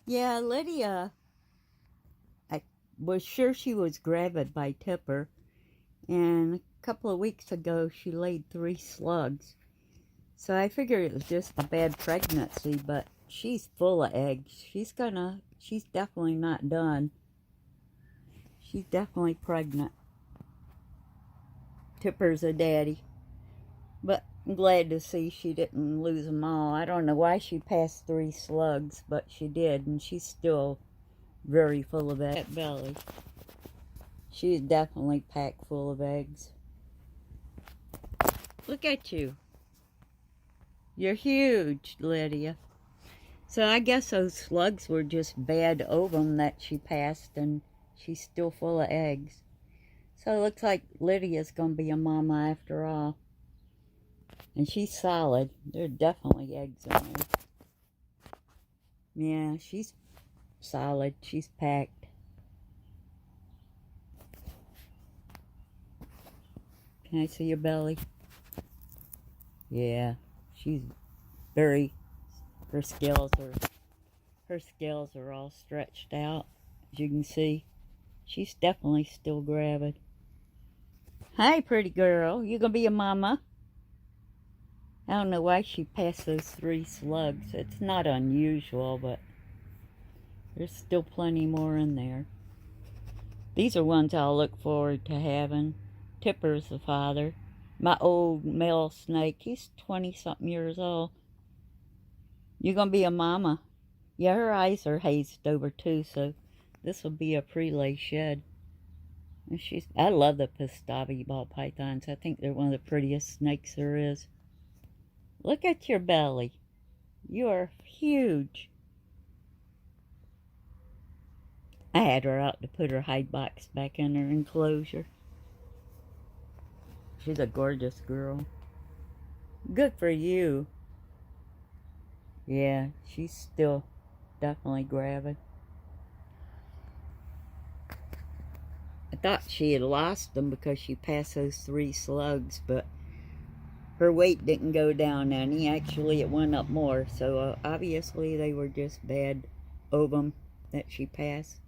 Yeah, Lydia, I was sure she was gravid by Tipper, and a couple of weeks ago she laid 3 slugs. So I figured it was just a bad pregnancy, but she's full of eggs. She's definitely not done. She's definitely pregnant. Tipper's a daddy. But I'm glad to see she didn't lose them all. I don't know why she passed 3 slugs, but she did, and she's still very full of eggs. That belly. She's definitely packed full of eggs. Look at you. You're huge, Lydia. So I guess those slugs were just bad ovum that she passed, and she's still full of eggs. So it looks like Lydia's going to be a mama after all. And she's solid. There are definitely eggs in there. Yeah, she's solid. She's packed. Can I see your belly? Yeah, she's very, her scales are all stretched out. As you can see, she's definitely still gravid. Hi, pretty girl. You gonna be a mama? I don't know why she passed those 3 slugs. It's not unusual, but there's still plenty more in there. These are ones I'll look forward to having. Tipper's the father. My old male snake, he's 20-something years old. You're going to be a mama. Yeah, her eyes are hazed over too, so this will be a pre-lay shed. And I love the Pistavi ball pythons. I think they're one of the prettiest snakes there is. Look at your belly. You are huge. I had her out to put her hide box back in her enclosure. She's a gorgeous girl. Good for you. Yeah, she's still definitely gravid. I thought she had lost them because she passed those 3 slugs, but her weight didn't go down any. Actually, it went up more. So obviously they were just bad ovum that she passed.